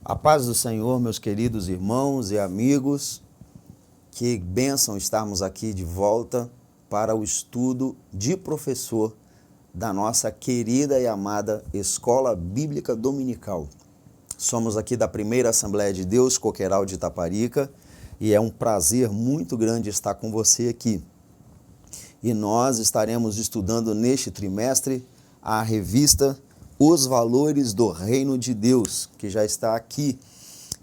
A paz do Senhor, meus queridos irmãos e amigos, que bênção estarmos aqui de volta para o estudo de professor da nossa querida e amada Escola Bíblica Dominical. Somos aqui da Primeira Assembleia de Deus, Coqueiral de Itaparica, e é um prazer muito grande estar com você aqui. E nós estaremos estudando neste trimestre a revista Os Valores do Reino de Deus, que já está aqui.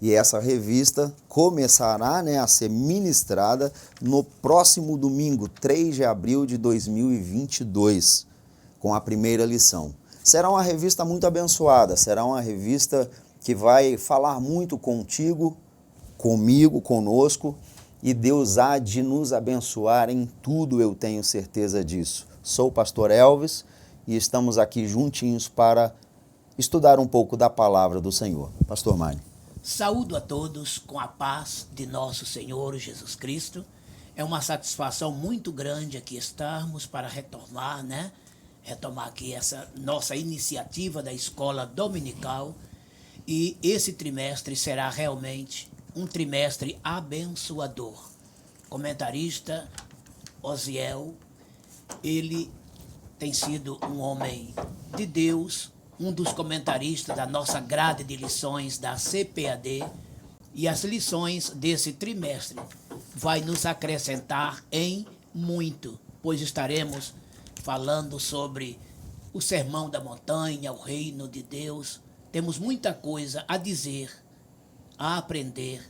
E essa revista começará a ser ministrada no próximo domingo, 3 de abril de 2022, com a primeira lição. Será uma revista muito abençoada, será uma revista que vai falar muito contigo, comigo, conosco, e Deus há de nos abençoar em tudo, eu tenho certeza disso. Sou o pastor Elvis e estamos aqui juntinhos para estudar um pouco da palavra do Senhor. Pastor Mário. Saúdo a todos com a paz de nosso Senhor Jesus Cristo. É uma satisfação muito grande aqui estarmos para retomar aqui essa nossa iniciativa da escola dominical. E esse trimestre será realmente um trimestre abençoador. Comentarista Osiel, ele tem sido um homem de Deus, um dos comentaristas da nossa grade de lições da CPAD, e as lições desse trimestre vai nos acrescentar em muito, pois estaremos falando sobre o Sermão da Montanha, o Reino de Deus. Temos muita coisa a dizer, a aprender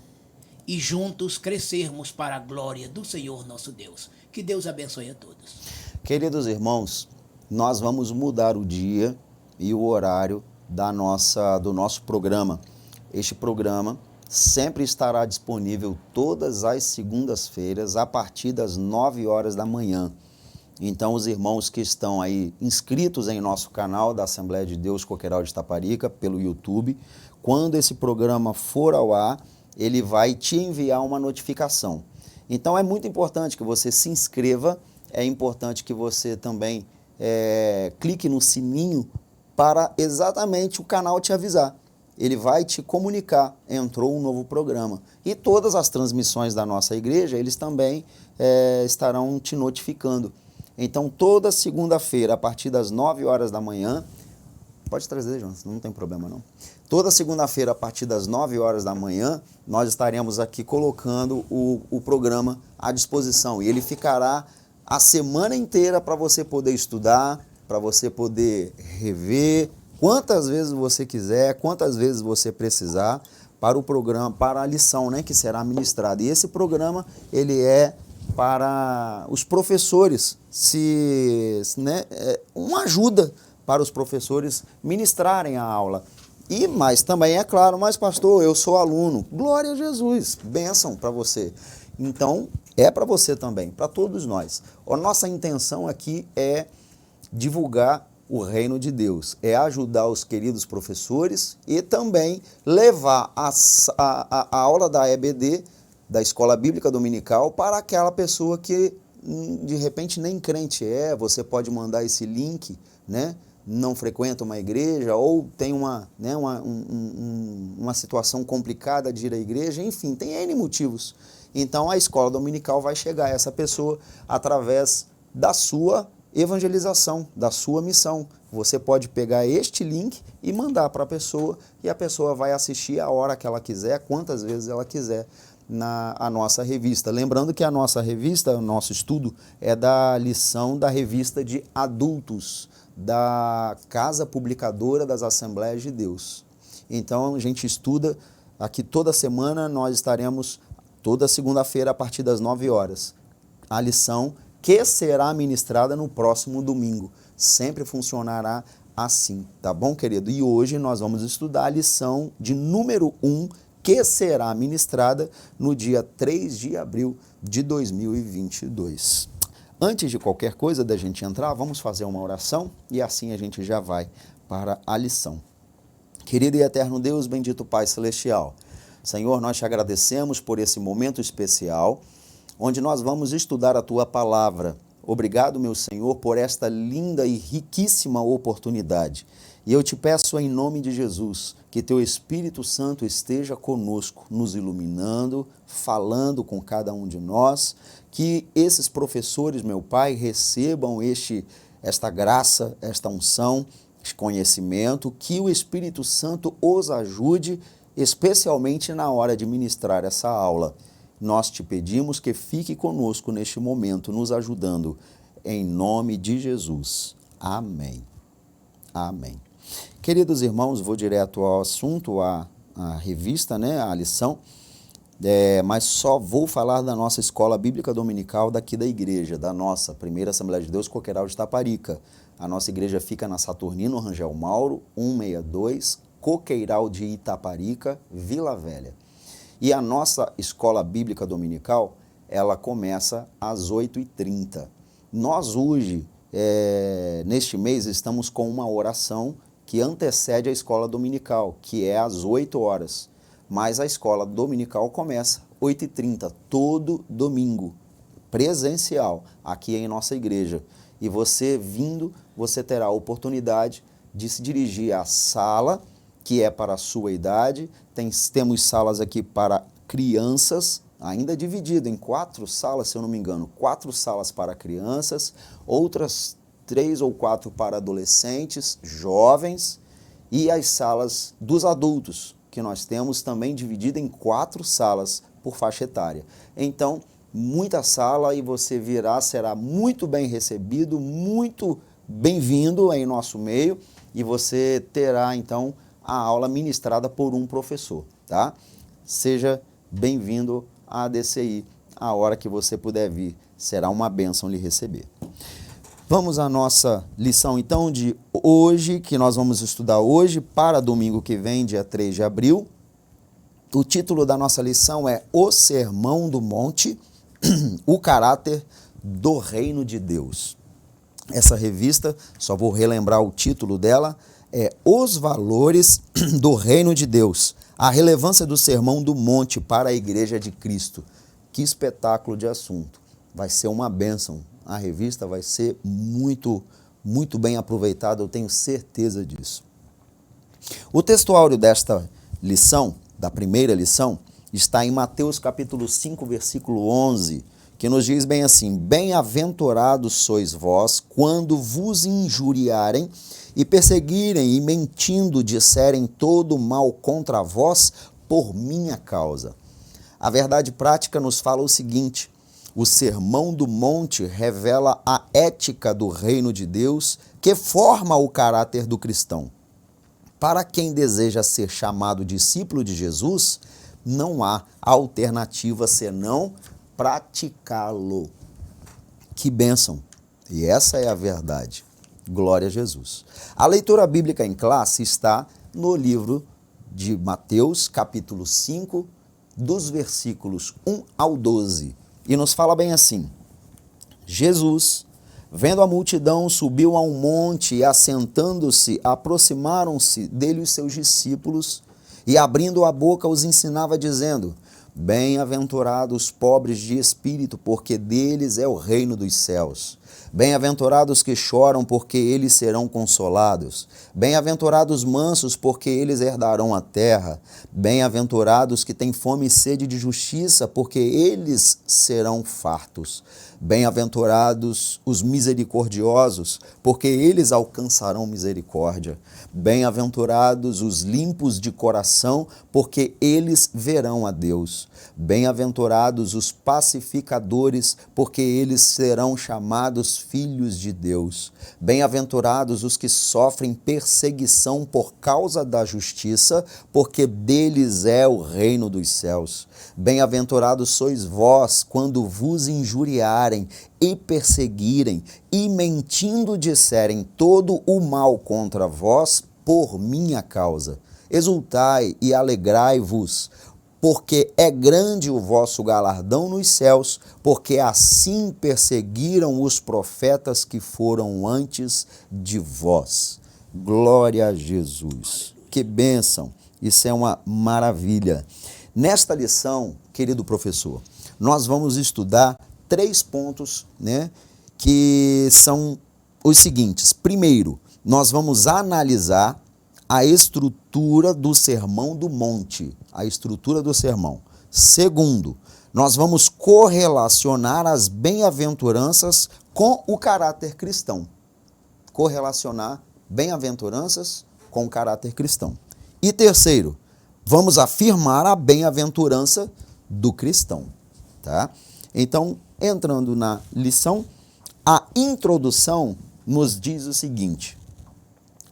e juntos crescermos para a glória do Senhor nosso Deus. Que Deus abençoe a todos. Queridos irmãos, nós vamos mudar o dia e o horário do nosso programa. Este programa sempre estará disponível todas as segundas-feiras a partir das 9 horas da manhã. Então, os irmãos que estão aí inscritos em nosso canal da Assembleia de Deus Coqueiral de Itaparica, pelo YouTube, quando esse programa for ao ar, ele vai te enviar uma notificação. Então, é muito importante que você se inscreva, é importante que você também clique no sininho para exatamente o canal te avisar. Ele vai te comunicar, entrou um novo programa. E todas as transmissões da nossa igreja, eles também estarão te notificando. Então, toda segunda-feira, a partir das 9 horas da manhã, pode trazer, Jonas, não tem problema não. Toda segunda-feira, a partir das 9 horas da manhã, nós estaremos aqui colocando o programa à disposição. E ele ficará a semana inteira para você poder estudar, para você poder rever, quantas vezes você quiser, quantas vezes você precisar, para o programa, para a lição que será ministrada. E esse programa, ele é para os professores, uma ajuda para os professores ministrarem a aula. Mas também é claro, mas pastor, eu sou aluno. Glória a Jesus, bênção para você. Então, é para você também, para todos nós. A nossa intenção aqui é divulgar o reino de Deus, é ajudar os queridos professores e também levar a aula da EBD, da Escola Bíblica Dominical, para aquela pessoa que de repente nem crente você pode mandar esse link, não frequenta uma igreja ou tem uma situação complicada de ir à igreja, enfim, tem N motivos. Então a Escola Dominical vai chegar a essa pessoa através da sua evangelização, da sua missão. Você pode pegar este link e mandar para a pessoa e a pessoa vai assistir a hora que ela quiser, quantas vezes ela quiser, a nossa revista. Lembrando que a nossa revista, o nosso estudo, é da lição da revista de adultos, da Casa Publicadora das Assembleias de Deus. Então a gente estuda aqui toda semana, nós estaremos toda segunda-feira a partir das 9 horas. A lição que será ministrada no próximo domingo. Sempre funcionará assim, tá bom, querido? E hoje nós vamos estudar a lição de número 1, que será ministrada no dia 3 de abril de 2022. Antes de qualquer coisa da gente entrar, vamos fazer uma oração e assim a gente já vai para a lição. Querido e eterno Deus, bendito Pai Celestial, Senhor, nós te agradecemos por esse momento especial, onde nós vamos estudar a Tua Palavra, Obrigado, meu Senhor, por esta linda e riquíssima oportunidade. E eu te peço em nome de Jesus, que teu Espírito Santo esteja conosco, nos iluminando, falando com cada um de nós, que esses professores, meu Pai, recebam esta graça, esta unção, este conhecimento, que o Espírito Santo os ajude, especialmente na hora de ministrar essa aula. Nós te pedimos que fique conosco neste momento, nos ajudando, em nome de Jesus. Amém. Amém. Queridos irmãos, vou direto ao assunto, à revista, né, à lição, mas só vou falar da nossa escola bíblica dominical daqui da igreja, da nossa Primeira Assembleia de Deus, Coqueiral de Itaparica. A nossa igreja fica na Saturnino Rangel Mauro, 162, Coqueiral de Itaparica, Vila Velha. E a nossa escola bíblica dominical, ela começa às 8h30. Nós hoje, neste mês, estamos com uma oração que antecede a escola dominical, que é às 8 horas. Mas a escola dominical começa às 8h30, todo domingo, presencial, aqui em nossa igreja. E você vindo, você terá a oportunidade de se dirigir à sala, que é para a sua idade. Temos salas aqui para crianças, ainda dividido em 4 salas, se eu não me engano, 4 salas para crianças, outras 3 ou 4 para adolescentes, jovens, e as salas dos adultos, que nós temos também dividida em 4 salas por faixa etária. Então, muita sala e você virá, será muito bem recebido, muito bem-vindo em nosso meio, e você terá, então, a aula ministrada por um professor, tá? Seja bem-vindo à DCI, a hora que você puder vir, será uma bênção lhe receber. Vamos à nossa lição, então, de hoje, que nós vamos estudar hoje, para domingo que vem, dia 3 de abril. O título da nossa lição é O Sermão do Monte, o caráter do Reino de Deus. Essa revista, só vou relembrar o título dela, é Os Valores do Reino de Deus, a relevância do Sermão do Monte para a Igreja de Cristo. Que espetáculo de assunto. Vai ser uma bênção. A revista vai ser muito, muito bem aproveitada, eu tenho certeza disso. O textuário desta lição, da primeira lição, está em Mateus capítulo 5, versículo 11, que nos diz bem assim: Bem-aventurados sois vós, quando vos injuriarem e perseguirem e mentindo disserem todo mal contra vós por minha causa. A verdade prática nos fala o seguinte: o Sermão do Monte revela a ética do reino de Deus que forma o caráter do cristão. Para quem deseja ser chamado discípulo de Jesus, não há alternativa senão praticá-lo. Que bênção! E essa é a verdade. Glória a Jesus. A leitura bíblica em classe está no livro de Mateus, capítulo 5, dos versículos 1 ao 12. E nos fala bem assim: Jesus, vendo a multidão, subiu a um monte e, assentando-se, aproximaram-se dele os seus discípulos e, abrindo a boca, os ensinava, dizendo: Bem-aventurados os pobres de espírito, porque deles é o reino dos céus. Bem-aventurados que choram, porque eles serão consolados. Bem-aventurados mansos, porque eles herdarão a terra. Bem-aventurados que têm fome e sede de justiça, porque eles serão fartos. Bem-aventurados os misericordiosos, porque eles alcançarão misericórdia. Bem-aventurados os limpos de coração, porque eles verão a Deus. Bem-aventurados os pacificadores, porque eles serão chamados filhos de Deus. Bem-aventurados os que sofrem perseguição por causa da justiça, porque deles é o reino dos céus. Bem-aventurados sois vós, quando vos injuriarem e perseguirem, e mentindo disserem todo o mal contra vós por minha causa. Exultai e alegrai-vos, porque é grande o vosso galardão nos céus, porque assim perseguiram os profetas que foram antes de vós. Glória a Jesus. Que bênção! Isso é uma maravilha. Nesta lição, querido professor, nós vamos estudar 3 pontos, né? que são os seguintes. Primeiro, nós vamos analisar a estrutura do Sermão do Monte, a estrutura do sermão. Segundo, nós vamos correlacionar as bem-aventuranças com o caráter cristão. Correlacionar bem-aventuranças com o caráter cristão. E terceiro, vamos afirmar a bem-aventurança do cristão. Tá? Então, entrando na lição, a introdução nos diz o seguinte.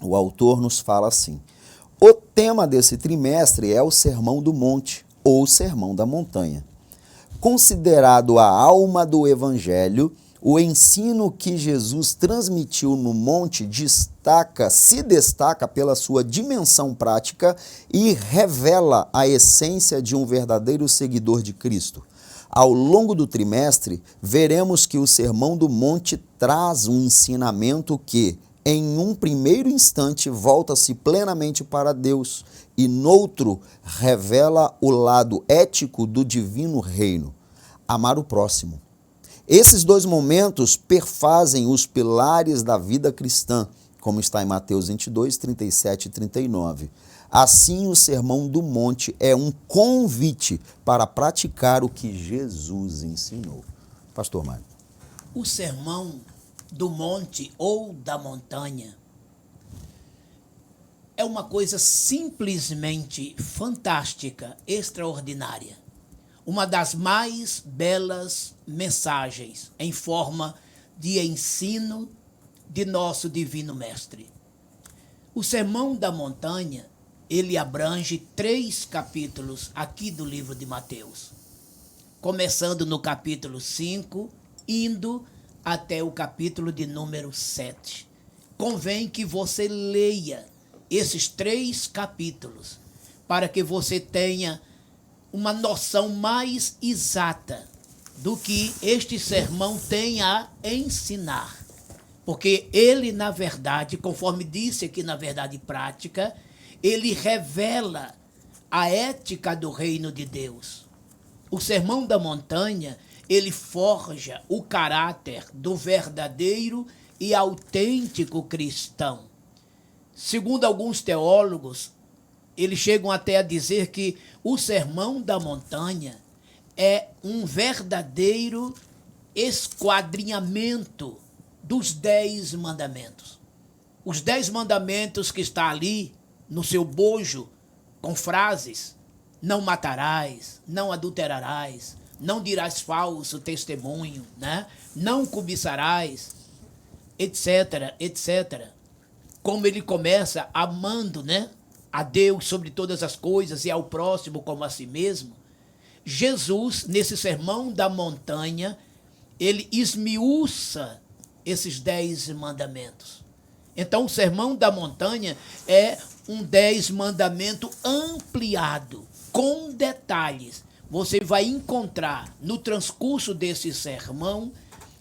O autor nos fala assim: o tema desse trimestre é o Sermão do Monte, ou Sermão da Montanha. Considerado a alma do Evangelho, o ensino que Jesus transmitiu no monte se destaca pela sua dimensão prática e revela a essência de um verdadeiro seguidor de Cristo. Ao longo do trimestre, veremos que o Sermão do Monte traz um ensinamento que, em um primeiro instante, volta-se plenamente para Deus e, noutro, revela o lado ético do divino reino, amar o próximo. Esses dois momentos perfazem os pilares da vida cristã, como está em Mateus 22, 37 e 39. Assim, o Sermão do Monte é um convite para praticar o que Jesus ensinou. Pastor Mário. O Sermão do Monte ou da Montanha é uma coisa simplesmente fantástica, extraordinária. Uma das mais belas mensagens em forma de ensino de nosso Divino Mestre. O Sermão da Montanha, ele abrange 3 capítulos aqui do livro de Mateus, começando no capítulo 5, indo até o capítulo de número 7. Convém que você leia esses 3 capítulos para que você tenha uma noção mais exata do que este sermão tem a ensinar. Porque ele, na verdade, conforme disse aqui na verdade prática, ele revela a ética do reino de Deus. O Sermão da Montanha, ele forja o caráter do verdadeiro e autêntico cristão. Segundo alguns teólogos, eles chegam até a dizer que o Sermão da Montanha é um verdadeiro esquadrinhamento dos 10 mandamentos. Os 10 mandamentos que está ali no seu bojo, com frases: não matarás, não adulterarás, não dirás falso testemunho, né? Não cobiçarás, etc, etc. Como ele começa amando, né, a Deus sobre todas as coisas e ao próximo como a si mesmo, Jesus, nesse Sermão da Montanha, ele esmiuça esses 10 mandamentos. Então, o Sermão da Montanha é um 10 mandamento ampliado, com detalhes. Você vai encontrar no transcurso desse sermão,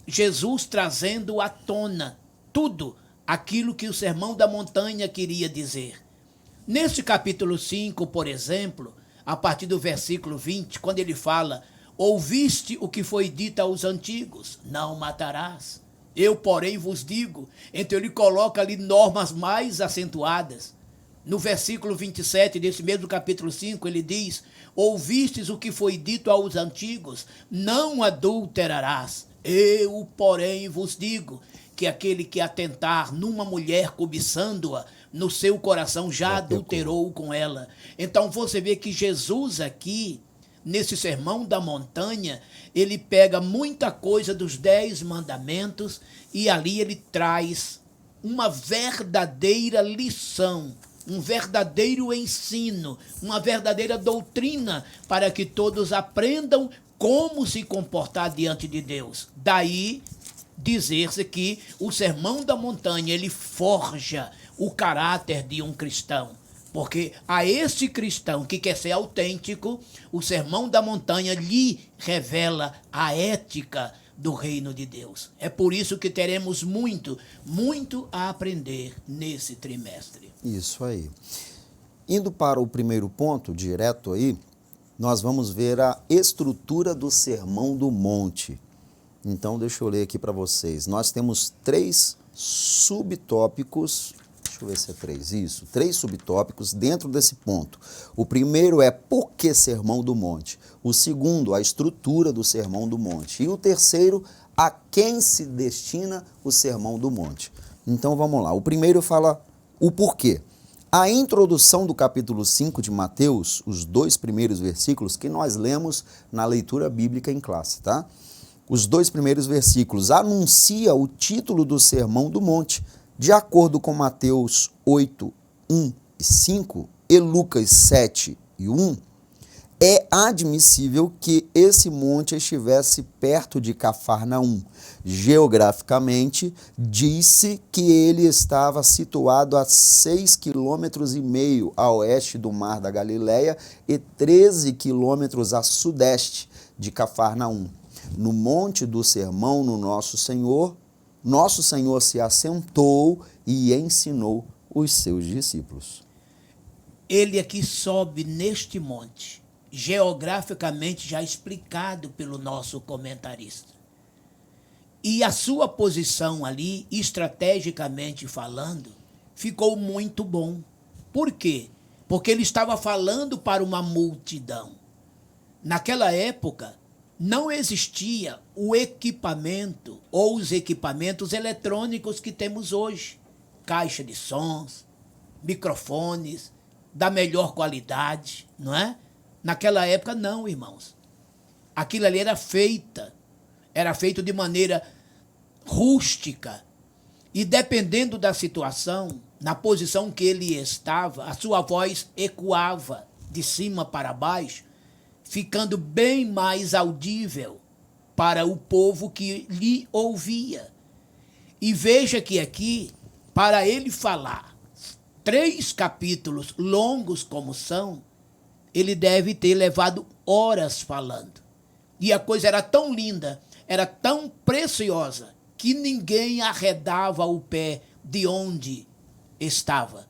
Jesus trazendo à tona tudo aquilo que o Sermão da Montanha queria dizer. Neste capítulo 5, por exemplo, a partir do versículo 20, quando ele fala: ouviste o que foi dito aos antigos, não matarás. Eu, porém, vos digo. Então ele coloca ali normas mais acentuadas. No versículo 27 desse mesmo capítulo 5, ele diz: ouvistes o que foi dito aos antigos, não adulterarás. Eu, porém, vos digo que aquele que atentar numa mulher cobiçando-a, no seu coração já adulterou com ela. Então você vê que Jesus aqui, nesse Sermão da Montanha, ele pega muita coisa dos 10 mandamentos e ali ele traz uma verdadeira lição, um verdadeiro ensino, uma verdadeira doutrina para que todos aprendam como se comportar diante de Deus. Daí dizer-se que o Sermão da Montanha, ele forja o caráter de um cristão. Porque a esse cristão que quer ser autêntico, o Sermão da Montanha lhe revela a ética do reino de Deus. É por isso que teremos muito, muito a aprender nesse trimestre. Isso aí. Indo para o primeiro ponto, direto aí, nós vamos ver a estrutura do Sermão do Monte. Então, deixa eu ler aqui para vocês. Nós temos 3 subtópicos. Deixa eu ver se é 3. Isso, 3 subtópicos dentro desse ponto. O primeiro é por que Sermão do Monte? O segundo, a estrutura do Sermão do Monte. E o terceiro, a quem se destina o Sermão do Monte. Então, vamos lá. O primeiro fala o porquê. A introdução do capítulo 5 de Mateus, os 2 primeiros versículos que nós lemos na leitura bíblica em classe, tá? Os 2 primeiros versículos anuncia o título do Sermão do Monte. De acordo com Mateus 8, 1 e 5 e Lucas 7 e 1, é admissível que esse monte estivesse perto de Cafarnaum. Geograficamente, disse que ele estava situado a 6,5 km a oeste do Mar da Galileia e 13 km a sudeste de Cafarnaum. No monte do sermão no nosso Senhor se assentou e ensinou os seus discípulos. Ele aqui sobe neste monte, geograficamente já explicado pelo nosso comentarista. E a sua posição ali, estrategicamente falando, ficou muito bom. Por quê? Porque ele estava falando para uma multidão. Naquela época, não existia o equipamento ou os equipamentos eletrônicos que temos hoje. Caixa de sons, microfones, da melhor qualidade, não é? Naquela época não, irmãos. Aquilo ali era feito de maneira rústica. E dependendo da situação, na posição que ele estava, a sua voz ecoava de cima para baixo, ficando bem mais audível para o povo que lhe ouvia. E veja que aqui, para ele falar 3 capítulos longos como são, ele deve ter levado horas falando. E a coisa era tão linda, era tão preciosa, que ninguém arredava o pé de onde estava.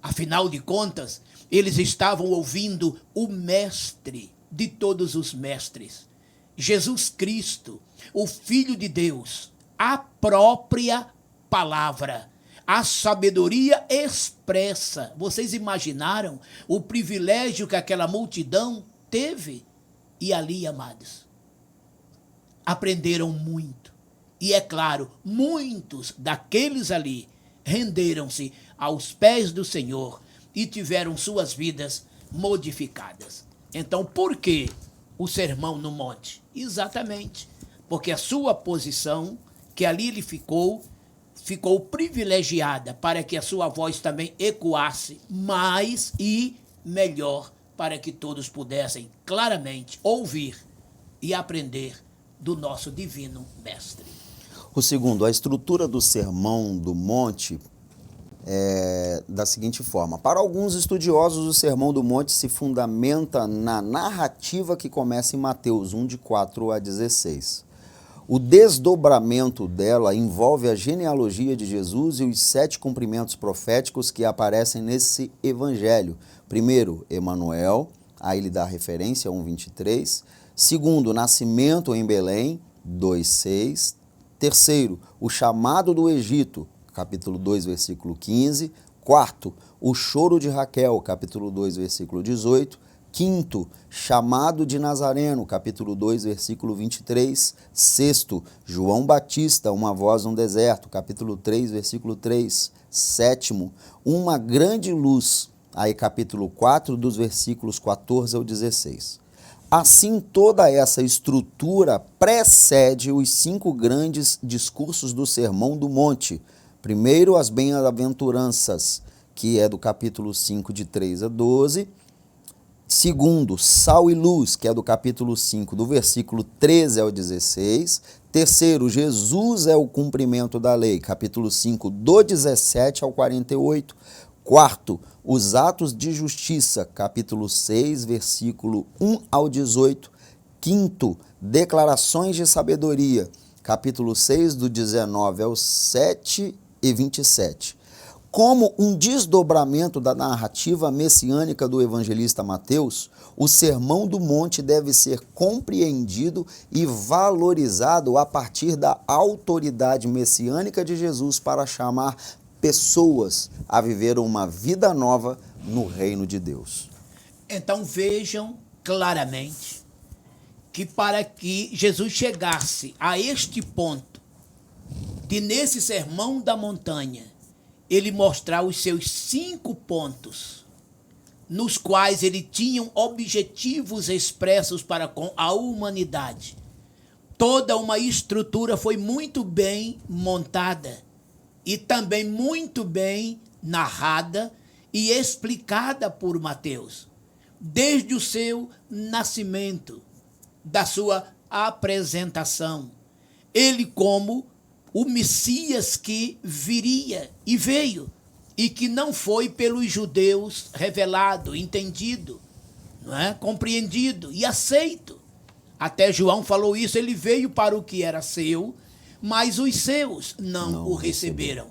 Afinal de contas, eles estavam ouvindo o mestre de todos os mestres, Jesus Cristo, o Filho de Deus, a própria palavra, a sabedoria expressa. Vocês imaginaram o privilégio que aquela multidão teve? E ali, amados, aprenderam muito. E é claro, muitos daqueles ali renderam-se aos pés do Senhor e tiveram suas vidas modificadas. Então, por que o sermão no monte? Exatamente, porque a sua posição, que ali ele ficou privilegiada para que a sua voz também ecoasse mais e melhor, para que todos pudessem claramente ouvir e aprender do nosso divino mestre. O segundo, a estrutura do Sermão do Monte é da seguinte forma. Para alguns estudiosos, o Sermão do Monte se fundamenta na narrativa que começa em Mateus 1, de 4 a 16. O desdobramento dela envolve a genealogia de Jesus e os 7 cumprimentos proféticos que aparecem nesse evangelho. Primeiro, Emanuel, aí ele dá referência a 1,23. Segundo, o nascimento em Belém, 2,6. Terceiro, o chamado do Egito, capítulo 2, versículo 15. Quarto, o choro de Raquel, capítulo 2, versículo 18. Quinto, chamado de Nazareno, capítulo 2, versículo 23. Sexto, João Batista, uma voz no deserto, capítulo 3, versículo 3. Sétimo, uma grande luz, aí capítulo 4, dos versículos 14 ao 16. Assim, toda essa estrutura precede os 5 grandes discursos do Sermão do Monte. Primeiro, as bem-aventuranças, que é do capítulo 5, de 3 a 12. Segundo, sal e luz, que é do capítulo 5, do versículo 13 ao 16. Terceiro, Jesus é o cumprimento da lei, capítulo 5, do 17 ao 48. Quarto, os atos de justiça, capítulo 6, versículo 1 ao 18. Quinto, declarações de sabedoria, capítulo 6, do 19 ao 7 e 27. Como um desdobramento da narrativa messiânica do evangelista Mateus, o Sermão do Monte deve ser compreendido e valorizado a partir da autoridade messiânica de Jesus para chamar pessoas a viver uma vida nova no reino de Deus. Então vejam claramente que para que Jesus chegasse a este ponto de nesse Sermão da Montanha, ele mostrar os seus 5 pontos, nos quais ele tinha objetivos expressos para com a humanidade. Toda uma estrutura foi muito bem montada e também muito bem narrada e explicada por Mateus, desde o seu nascimento, da sua apresentação. Ele como o Messias que viria e veio, e que não foi pelos judeus revelado, entendido, não é? Compreendido e aceito. Até João falou isso, ele veio para o que era seu, mas os seus não o receberam.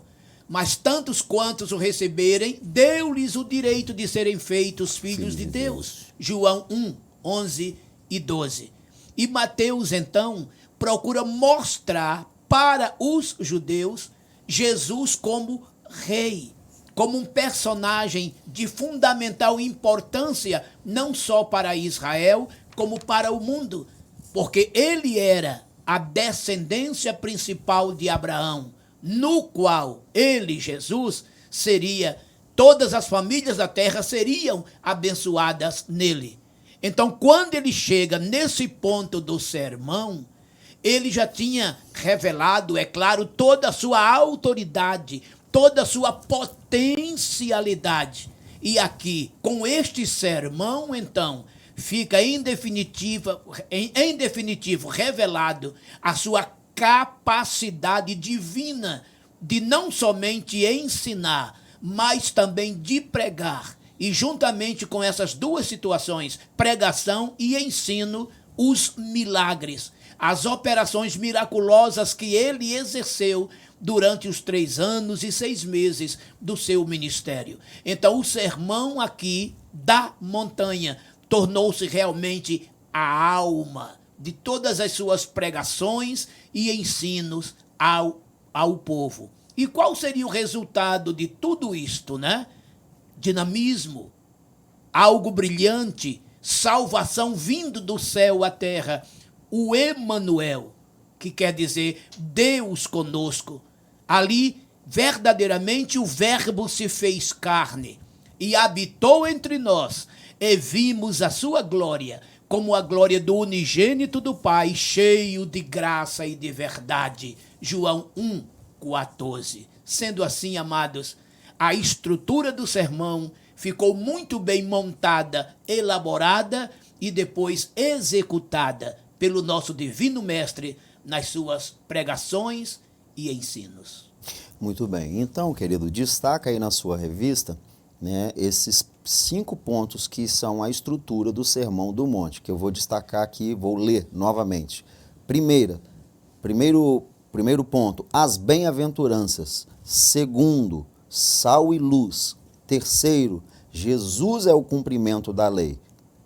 Mas tantos quantos o receberem, deu-lhes o direito de serem feitos filhos de Deus. João 1, 11 e 12. E Mateus, então, procura mostrar para os judeus Jesus como rei, como um personagem de fundamental importância, não só para Israel, como para o mundo, porque ele era a descendência principal de Abraão, no qual ele, Jesus, seria, todas as famílias da terra seriam abençoadas nele. Então, quando ele chega nesse ponto do sermão, ele já tinha revelado, é claro, toda a sua autoridade, toda a sua potencialidade. E aqui, com este sermão, então, fica em definitivo revelado a sua capacidade divina de não somente ensinar, mas também de pregar. E juntamente com essas duas situações, pregação e ensino, os milagres, as operações miraculosas que ele exerceu durante os 3 anos e 6 meses do seu ministério. Então, o sermão aqui da montanha tornou-se realmente a alma de todas as suas pregações e ensinos ao povo. E qual seria o resultado de tudo isto, né? Dinamismo, algo brilhante, salvação vindo do céu à terra, o Emanuel, que quer dizer Deus conosco. Ali, verdadeiramente, o Verbo se fez carne e habitou entre nós, e vimos a sua glória, como a glória do unigênito do Pai, cheio de graça e de verdade. João 1:14. Sendo assim, amados, a estrutura do sermão ficou muito bem montada, elaborada e depois executada pelo nosso divino mestre nas suas pregações e ensinos. Muito bem. Então, querido, destaca aí na sua revista, né, esses 5 pontos que são a estrutura do Sermão do Monte, que eu vou destacar aqui, vou ler novamente. Primeiro ponto, as bem-aventuranças. Segundo, sal e luz. Terceiro, Jesus é o cumprimento da lei.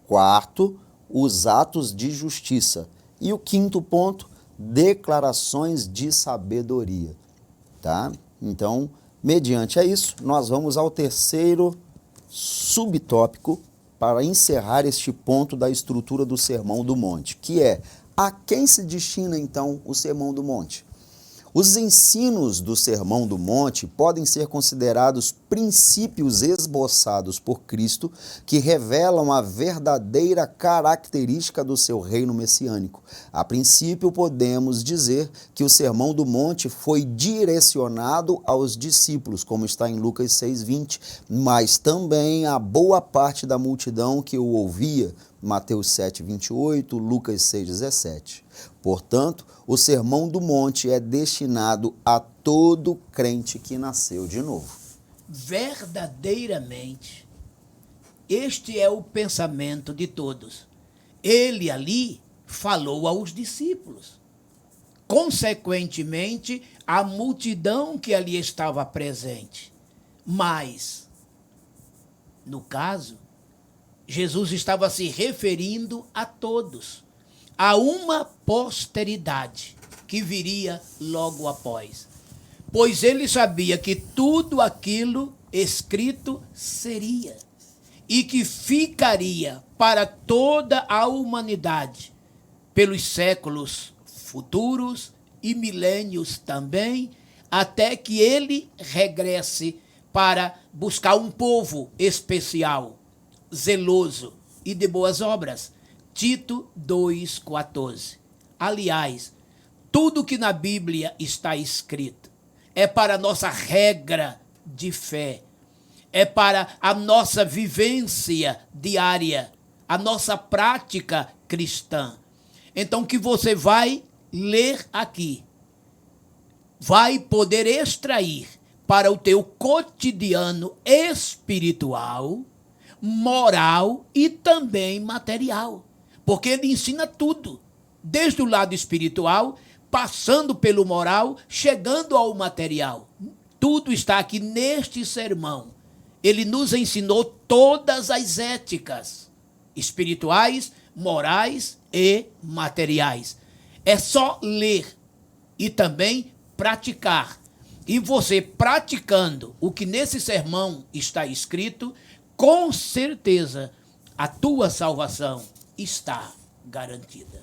Quarto, os atos de justiça. E o 5º ponto, declarações de sabedoria. Tá? Então, mediante isso, nós vamos ao 3º subtópico para encerrar este ponto da estrutura do Sermão do Monte, que é: a quem se destina então o Sermão do Monte? Os ensinos do Sermão do Monte podem ser considerados princípios esboçados por Cristo que revelam a verdadeira característica do seu reino messiânico. A princípio, podemos dizer que o Sermão do Monte foi direcionado aos discípulos, como está em Lucas 6:20, mas também a boa parte da multidão que o ouvia, Mateus 7:28, Lucas 6:17. Portanto, o Sermão do Monte é destinado a todo crente que nasceu de novo. Verdadeiramente, este é o pensamento de todos. Ele ali falou aos discípulos. Consequentemente, a multidão que ali estava presente. Mas, no caso, Jesus estava se referindo a todos, a uma posteridade que viria logo após. Pois ele sabia que tudo aquilo escrito seria e que ficaria para toda a humanidade, pelos séculos futuros e milênios também, até que ele regresse para buscar um povo especial, zeloso e de boas obras. Tito 2,14. Aliás, tudo que na Bíblia está escrito é para a nossa regra de fé, é para a nossa vivência diária, a nossa prática cristã. Então, o que você vai ler aqui, vai poder extrair para o teu cotidiano espiritual, moral e também material. Porque ele ensina tudo, desde o lado espiritual, passando pelo moral, chegando ao material. Tudo está aqui neste sermão. Ele nos ensinou todas as éticas espirituais, morais e materiais. É só ler e também praticar. E você praticando o que nesse sermão está escrito, com certeza a tua salvação está garantida.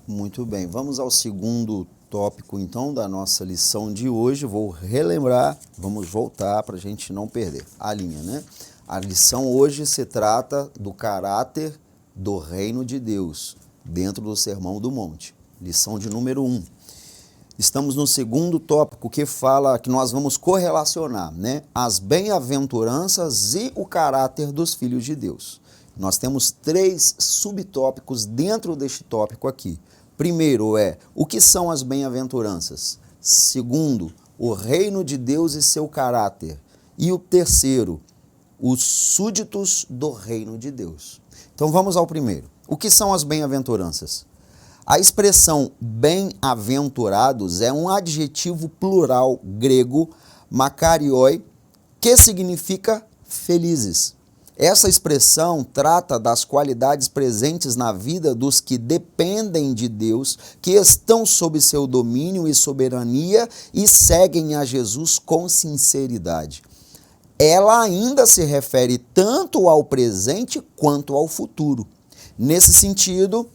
Muito bem, vamos ao segundo tópico então da nossa lição de hoje. Vou relembrar, vamos voltar para a gente não perder a linha, né? A lição hoje se trata do caráter do reino de Deus, dentro do Sermão do Monte. Lição de número 1. Estamos no segundo tópico que fala que nós vamos correlacionar, né, as bem-aventuranças e o caráter dos filhos de Deus. Nós temos 3 subtópicos dentro deste tópico aqui. Primeiro é, o que são as bem-aventuranças? Segundo, o reino de Deus e seu caráter. E o terceiro, os súditos do reino de Deus. Então vamos ao primeiro. O que são as bem-aventuranças? A expressão bem-aventurados é um adjetivo plural grego, makarioi, que significa felizes. Essa expressão trata das qualidades presentes na vida dos que dependem de Deus, que estão sob seu domínio e soberania e seguem a Jesus com sinceridade. Ela ainda se refere tanto ao presente quanto ao futuro. Nesse sentido,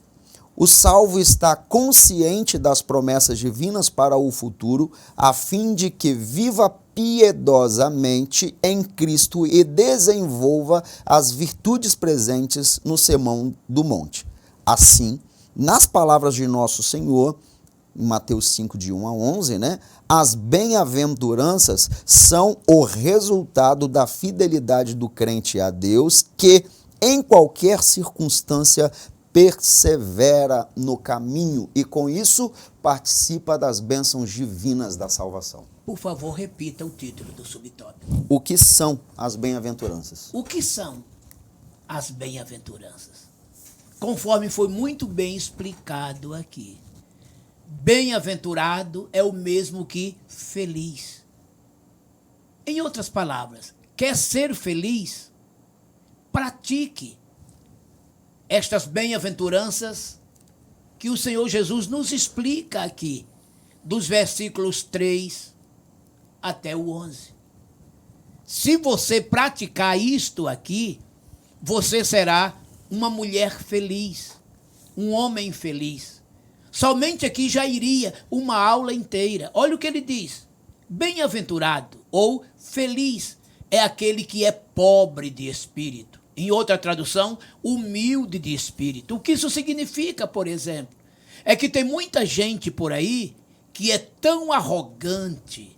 o salvo está consciente das promessas divinas para o futuro, a fim de que viva piedosamente em Cristo e desenvolva as virtudes presentes no Sermão do Monte. Assim, nas palavras de nosso Senhor, em Mateus 5, de 1 a 11, né, as bem-aventuranças são o resultado da fidelidade do crente a Deus, que, em qualquer circunstância, persevera no caminho e, com isso, participa das bênçãos divinas da salvação. Por favor, repita o título do subtópico. O que são as bem-aventuranças? O que são as bem-aventuranças? Conforme foi muito bem explicado aqui. Bem-aventurado é o mesmo que feliz. Em outras palavras, quer ser feliz? Pratique estas bem-aventuranças que o Senhor Jesus nos explica aqui, dos versículos 3 até o 11. Se você praticar isto aqui, você será uma mulher feliz, um homem feliz. Somente aqui já iria uma aula inteira. Olha o que ele diz. Bem-aventurado ou feliz é aquele que é pobre de espírito. Em outra tradução, humilde de espírito. O que isso significa, por exemplo? É que tem muita gente por aí que é tão arrogante,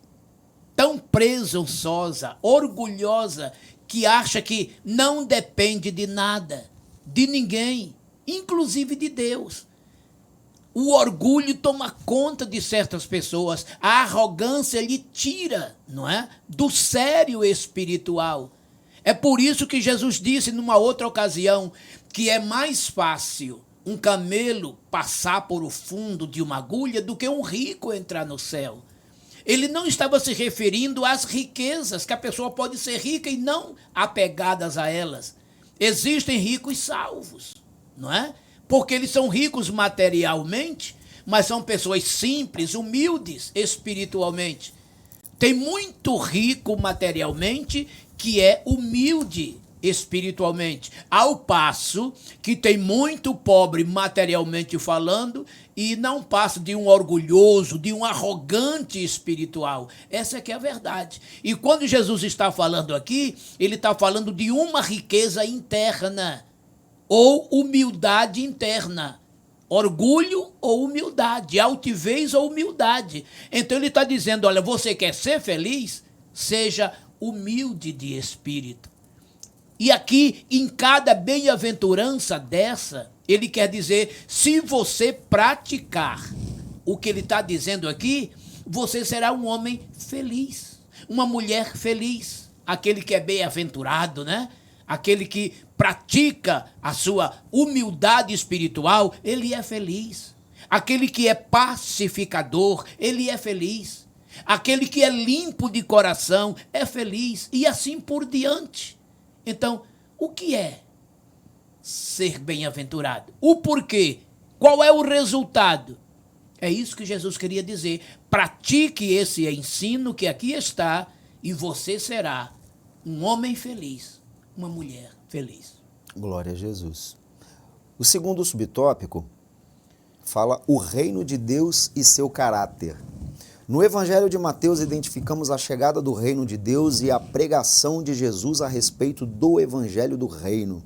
tão presunçosa, orgulhosa, que acha que não depende de nada, de ninguém, inclusive de Deus. O orgulho toma conta de certas pessoas, a arrogância lhe tira, não é, do sério espiritual. É por isso que Jesus disse numa outra ocasião que é mais fácil um camelo passar por o fundo de uma agulha do que um rico entrar no céu. Ele não estava se referindo às riquezas, que a pessoa pode ser rica e não apegadas a elas. Existem ricos salvos, não é? Porque eles são ricos materialmente, mas são pessoas simples, humildes espiritualmente. Tem muito rico materialmente que é humilde espiritualmente, ao passo que tem muito pobre materialmente falando e não passa de um orgulhoso, de um arrogante espiritual. Essa é que é a verdade. E quando Jesus está falando aqui, ele está falando de uma riqueza interna ou humildade interna. Orgulho ou humildade, altivez ou humildade. Então ele está dizendo, olha, você quer ser feliz? Seja humilde de espírito. E aqui, em cada bem-aventurança dessa, ele quer dizer, se você praticar o que ele está dizendo aqui, você será um homem feliz, uma mulher feliz, aquele que é bem-aventurado, né? Aquele que pratica a sua humildade espiritual, ele é feliz. Aquele que é pacificador, ele é feliz. Aquele que é limpo de coração, é feliz. E assim por diante. Então, o que é ser bem-aventurado? O porquê? Qual é o resultado? É isso que Jesus queria dizer. Pratique esse ensino que aqui está e você será um homem feliz, uma mulher feliz. Glória a Jesus. O segundo subtópico fala o reino de Deus e seu caráter. No Evangelho de Mateus, identificamos a chegada do reino de Deus e a pregação de Jesus a respeito do Evangelho do reino.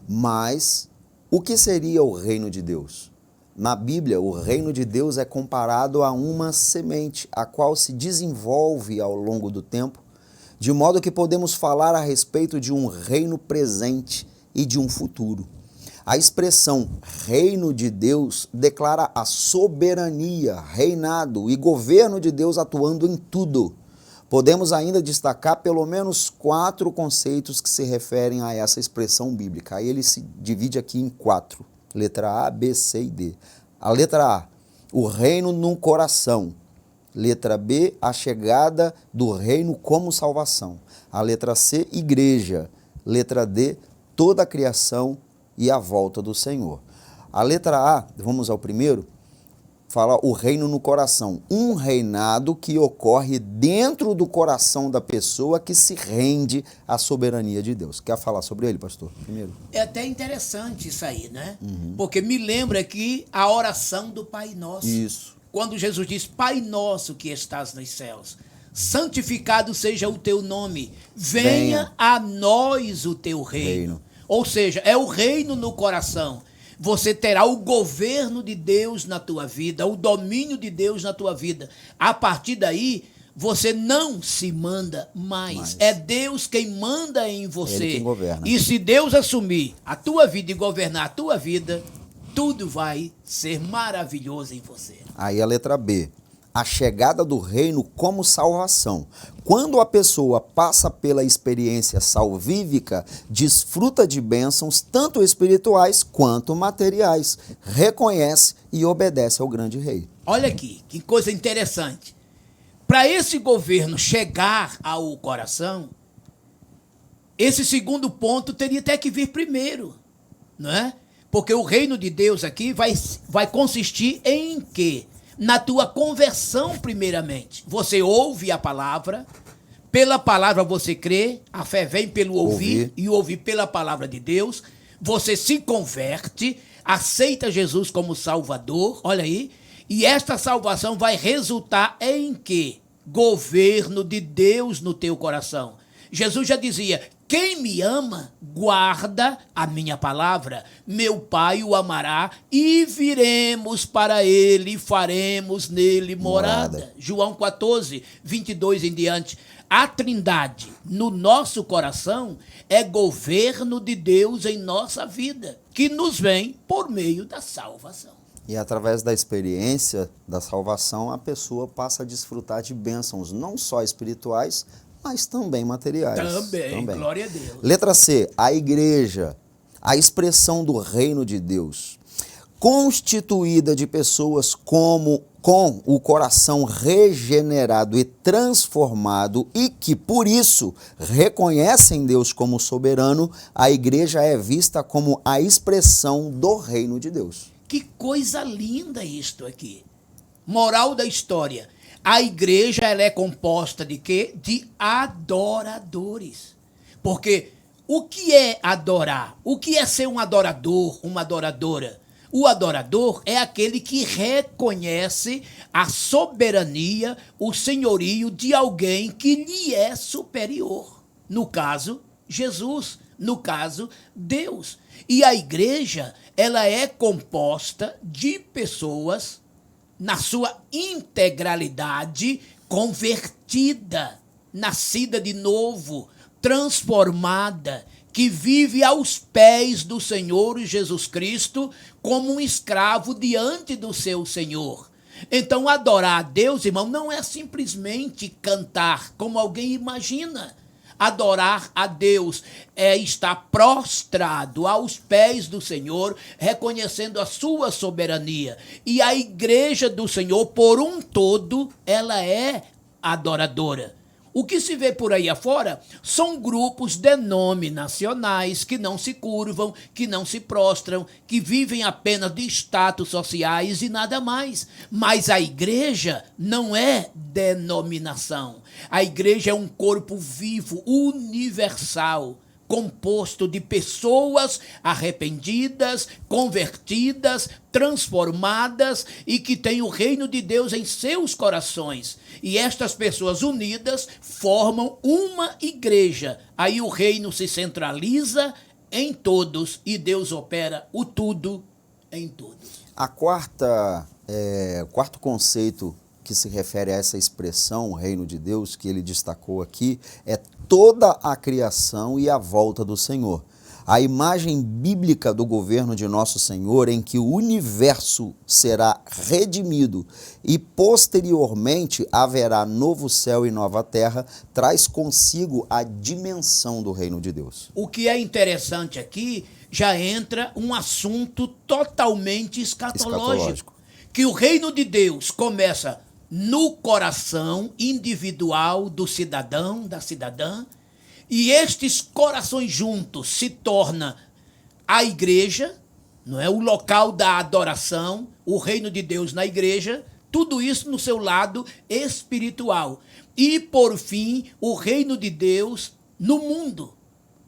Mas, o que seria o reino de Deus? Na Bíblia, o reino de Deus é comparado a uma semente, a qual se desenvolve ao longo do tempo, de modo que podemos falar a respeito de um reino presente e de um futuro. A expressão reino de Deus declara a soberania, reinado e governo de Deus atuando em tudo. Podemos ainda destacar pelo menos 4 conceitos que se referem a essa expressão bíblica. Aí ele se divide aqui em 4. Letra A, B, C e D. A letra A, o reino no coração. Letra B, a chegada do reino como salvação. A letra C, igreja. Letra D, toda a criação e a volta do Senhor. A letra A, vamos ao primeiro, fala o reino no coração. Um reinado que ocorre dentro do coração da pessoa que se rende à soberania de Deus. Quer falar sobre ele, pastor? Primeiro. É até interessante isso aí, né? Porque me lembra aqui a oração do Pai Nosso. Isso. Quando Jesus diz, Pai Nosso que estás nos céus, santificado seja o teu nome, venha a nós o teu reino. Ou seja, é o reino no coração. Você terá o governo de Deus na tua vida, o domínio de Deus na tua vida. A partir daí, você não se manda mais. É Deus quem manda em você. Ele quem governa. E se Deus assumir a tua vida e governar a tua vida, tudo vai ser maravilhoso em você. Aí a letra B. A chegada do reino como salvação. Quando a pessoa passa pela experiência salvífica, desfruta de bênçãos tanto espirituais quanto materiais, reconhece e obedece ao grande rei. Olha aqui, que coisa interessante. Para esse governo chegar ao coração, esse segundo ponto teria até que vir primeiro, não é? Porque o reino de Deus aqui vai consistir em quê? Na tua conversão, primeiramente. Você ouve a palavra, pela palavra você crê, a fé vem pelo ouvir e ouvir pela palavra de Deus. Você se converte, aceita Jesus como Salvador, olha aí, e esta salvação vai resultar em quê? Governo de Deus no teu coração. Jesus já dizia, quem me ama, guarda a minha palavra. Meu Pai o amará e viremos para ele e faremos nele morada. João 14, 22 em diante. A Trindade no nosso coração é governo de Deus em nossa vida, que nos vem por meio da salvação. E através da experiência da salvação, a pessoa passa a desfrutar de bênçãos, não só espirituais, mas também materiais. Também, glória a Deus. Letra C, a igreja, a expressão do reino de Deus. constituída de pessoas com o coração regenerado e transformado e que, por isso, reconhecem Deus como soberano, a igreja é vista como a expressão do reino de Deus. Que coisa linda isto aqui. Moral da história. A igreja ela é composta de quê? De adoradores. Porque o que é adorar? O que é ser um adorador, uma adoradora? O adorador é aquele que reconhece a soberania, o senhorio de alguém que lhe é superior. No caso, Jesus. No caso, Deus. E a igreja, ela é composta de pessoas, na sua integralidade, convertida, nascida de novo, transformada, que vive aos pés do Senhor Jesus Cristo como um escravo diante do seu Senhor. Então, adorar a Deus, irmão, não é simplesmente cantar, como alguém imagina. Adorar a Deus é estar prostrado aos pés do Senhor, reconhecendo a sua soberania. E a igreja do Senhor, por um todo, ela é adoradora. O que se vê por aí afora são grupos denominacionais que não se curvam, que não se prostram, que vivem apenas de status sociais e nada mais. Mas a igreja não é denominação. A igreja é um corpo vivo, universal, composto de pessoas arrependidas, convertidas, transformadas e que têm o reino de Deus em seus corações. E estas pessoas unidas formam uma igreja. Aí o reino se centraliza em todos e Deus opera o tudo em todos. O quarto conceito que se refere a essa expressão, o reino de Deus, que ele destacou aqui, é toda a criação e a volta do Senhor. A imagem bíblica do governo de nosso Senhor, em que o universo será redimido e posteriormente haverá novo céu e nova terra, traz consigo a dimensão do reino de Deus. O que é interessante aqui, já entra um assunto totalmente escatológico. Que o reino de Deus começa no coração individual do cidadão, da cidadã, e estes corações juntos se torna a igreja, não é? O local da adoração, o reino de Deus na igreja, tudo isso no seu lado espiritual. E, por fim, o reino de Deus no mundo,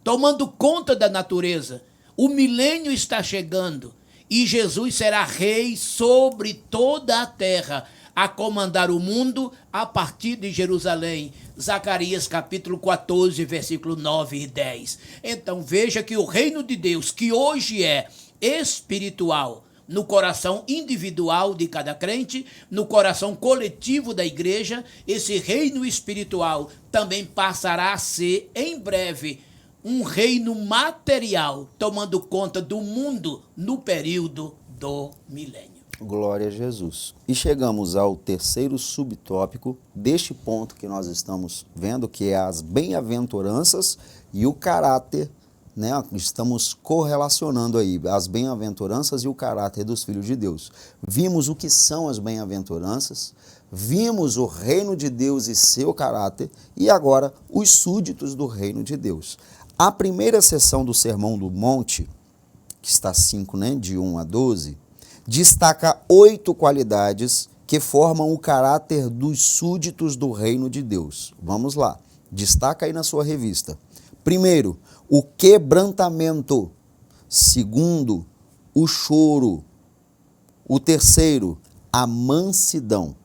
tomando conta da natureza. O milênio está chegando e Jesus será rei sobre toda a terra, a comandar o mundo a partir de Jerusalém. Zacarias capítulo 14, versículo 9 e 10. Então veja que o reino de Deus, que hoje é espiritual, no coração individual de cada crente, no coração coletivo da igreja, esse reino espiritual também passará a ser, em breve, um reino material, tomando conta do mundo no período do milênio. Glória a Jesus. E chegamos ao terceiro subtópico deste ponto que nós estamos vendo, que é as bem-aventuranças e o caráter, né? Estamos correlacionando aí as bem-aventuranças e o caráter dos filhos de Deus. Vimos o que são as bem-aventuranças, vimos o reino de Deus e seu caráter, e agora os súditos do reino de Deus. A primeira sessão do Sermão do Monte, que está 5, né, de 1 a 12, destaca 8 qualidades que formam o caráter dos súditos do reino de Deus. Vamos lá, destaca aí na sua revista. Primeiro, o quebrantamento. Segundo, o choro. O terceiro, a mansidão.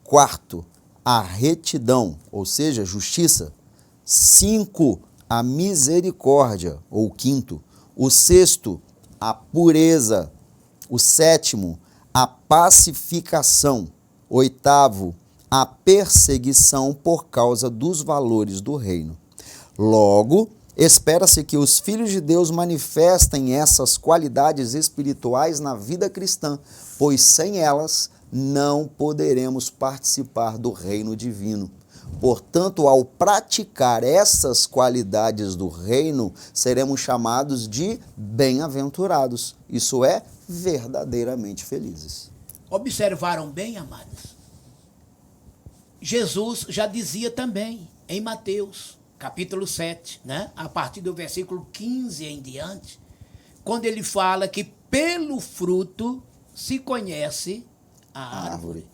Quarto, a retidão, ou seja, justiça. 5, a misericórdia, ou quinto. O sexto, a pureza. O sétimo, a pacificação. Oitavo, a perseguição por causa dos valores do reino. Logo, espera-se que os filhos de Deus manifestem essas qualidades espirituais na vida cristã, pois sem elas não poderemos participar do reino divino. Portanto, ao praticar essas qualidades do reino, seremos chamados de bem-aventurados. Isso é, verdadeiramente felizes. Observaram bem, amados? Jesus já dizia também em Mateus, capítulo 7, né? A partir do versículo 15 em diante, quando ele fala que pelo fruto se conhece a árvore.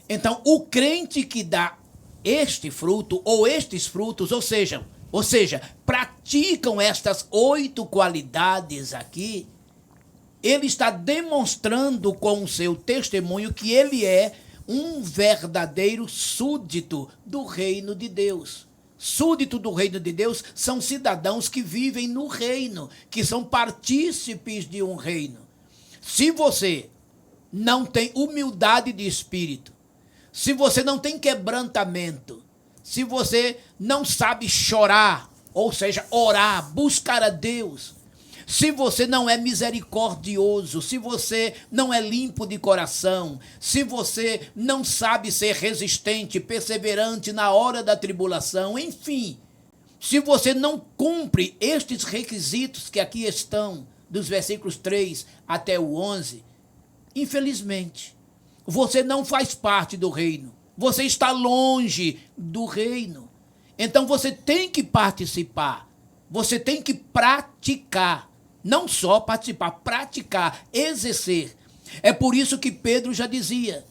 Então, o crente que dá este fruto, ou estes frutos, ou seja, praticam estas 8 qualidades aqui, ele está demonstrando com o seu testemunho que ele é um verdadeiro súdito do reino de Deus. Súdito do reino de Deus são cidadãos que vivem no reino, que são partícipes de um reino. Se você não tem humildade de espírito, se você não tem quebrantamento, se você não sabe chorar, ou seja, orar, buscar a Deus, se você não é misericordioso, se você não é limpo de coração, se você não sabe ser resistente, perseverante na hora da tribulação, enfim, se você não cumpre estes requisitos que aqui estão, dos versículos 3 até o 11, infelizmente, você não faz parte do reino, você está longe do reino. Então você tem que participar, você tem que praticar. Não só participar, praticar, exercer. É por isso que Pedro já dizia: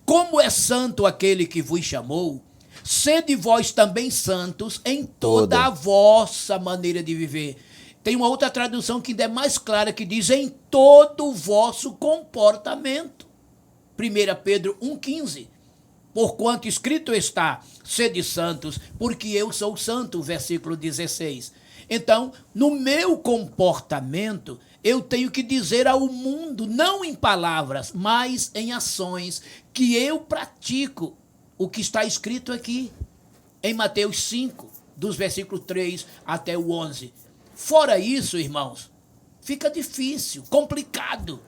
como é santo aquele que vos chamou, sede vós também santos em toda a vossa maneira de viver. Tem uma outra tradução que ainda é mais clara, que diz: em todo o vosso comportamento. 1 Pedro 1,15. Porquanto escrito está: sede santos, porque eu sou santo, versículo 16. Então, no meu comportamento, eu tenho que dizer ao mundo, não em palavras, mas em ações, que eu pratico o que está escrito aqui, em Mateus 5, dos versículos 3 até o 11. Fora isso, irmãos, fica difícil, complicado.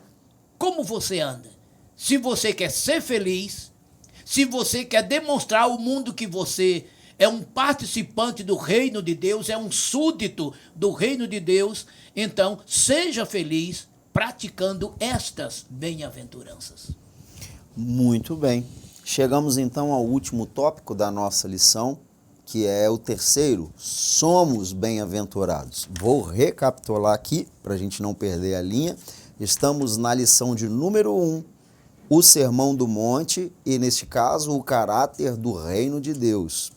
Como você anda? Se você quer ser feliz, se você quer demonstrar ao mundo que você é um participante do reino de Deus, é um súdito do reino de Deus, então seja feliz praticando estas bem-aventuranças. Muito bem. Chegamos então ao último tópico da nossa lição, que é o terceiro: somos bem-aventurados. Vou recapitular aqui, para a gente não perder a linha. Estamos na lição de número 1, o Sermão do Monte, e neste caso o caráter do reino de Deus.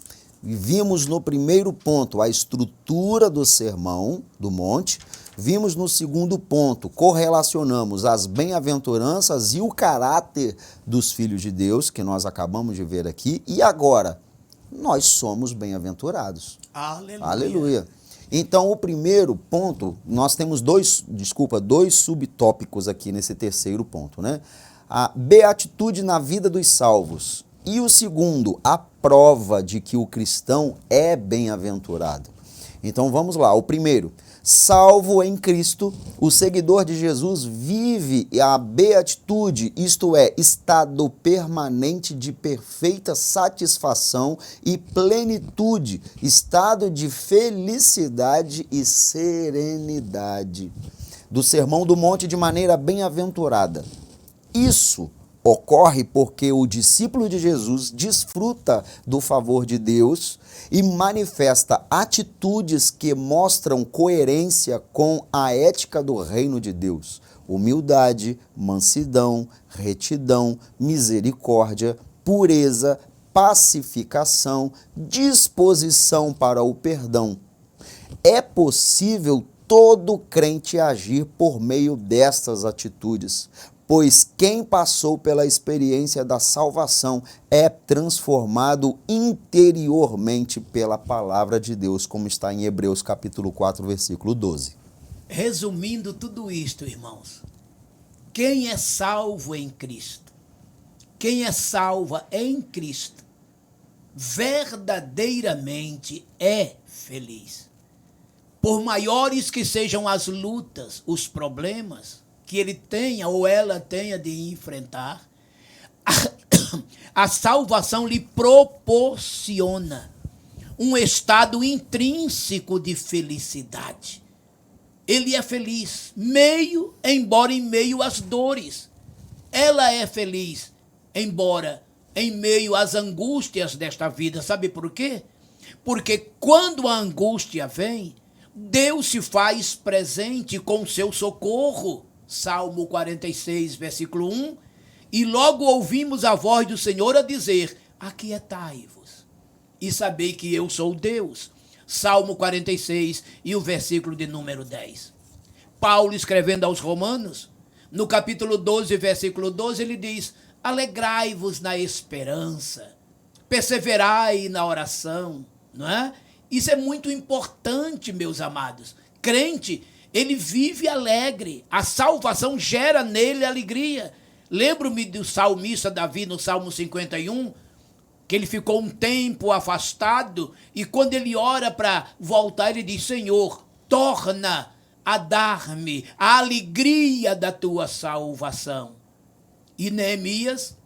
Vimos no primeiro ponto a estrutura do Sermão do Monte. Vimos no segundo ponto, correlacionamos as bem-aventuranças e o caráter dos filhos de Deus, que nós acabamos de ver aqui. E agora, nós somos bem-aventurados. Aleluia. Aleluia. Então, o primeiro ponto, nós temos dois subtópicos aqui nesse terceiro ponto, né? A beatitude na vida dos salvos. E o segundo, a prova de que o cristão é bem-aventurado. Então vamos lá, o primeiro: salvo em Cristo, o seguidor de Jesus vive a beatitude, isto é, estado permanente de perfeita satisfação e plenitude, estado de felicidade e serenidade. Do Sermão do Monte de maneira bem-aventurada. Isso ocorre porque o discípulo de Jesus desfruta do favor de Deus e manifesta atitudes que mostram coerência com a ética do reino de Deus. Humildade, mansidão, retidão, misericórdia, pureza, pacificação, disposição para o perdão. É possível todo crente agir por meio destas atitudes, pois quem passou pela experiência da salvação é transformado interiormente pela palavra de Deus, como está em Hebreus capítulo 4, versículo 12. Resumindo tudo isto, irmãos, quem é salvo em Cristo, quem é salva em Cristo, verdadeiramente é feliz. Por maiores que sejam as lutas, os problemas que ele tenha ou ela tenha de enfrentar, a salvação lhe proporciona um estado intrínseco de felicidade. ele é feliz, embora em meio às dores. Ela é feliz, embora em meio às angústias desta vida. Sabe por quê? Porque quando a angústia vem, Deus se faz presente com o seu socorro. Salmo 46, versículo 1. E logo ouvimos a voz do Senhor a dizer: aquietai-vos e sabei que eu sou Deus. Salmo 46 e o versículo de número 10. Paulo, escrevendo aos Romanos, no capítulo 12, versículo 12, ele diz: alegrai-vos na esperança, perseverai na oração, não é? Isso é muito importante, meus amados. Crente, ele vive alegre, a salvação gera nele alegria. Lembro-me do salmista Davi no Salmo 51, que ele ficou um tempo afastado, e quando ele ora para voltar, ele diz: Senhor, torna a dar-me a alegria da tua salvação. E Neemias,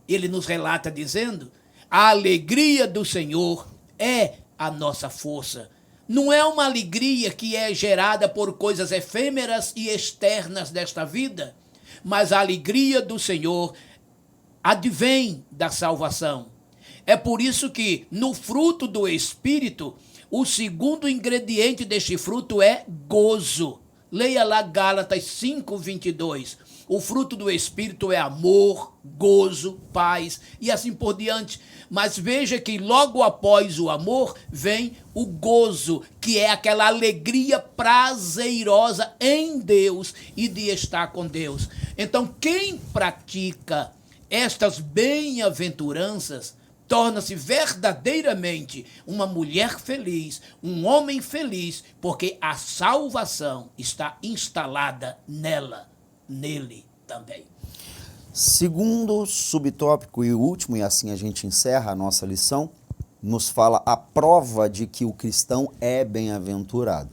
ele nos relata dizendo: a alegria do Senhor é a nossa força. Não é uma alegria que é gerada por coisas efêmeras e externas desta vida, mas a alegria do Senhor advém da salvação. É por isso que no fruto do Espírito, o segundo ingrediente deste fruto é gozo. Leia lá Gálatas 5:22. O fruto do Espírito é amor, gozo, paz e assim por diante. Mas veja que logo após o amor vem o gozo, que é aquela alegria prazerosa em Deus e de estar com Deus. Então, quem pratica estas bem-aventuranças torna-se verdadeiramente uma mulher feliz, um homem feliz, porque a salvação está instalada nele também. Segundo subtópico e último, e assim a gente encerra a nossa lição, nos fala a prova de que o cristão é bem-aventurado.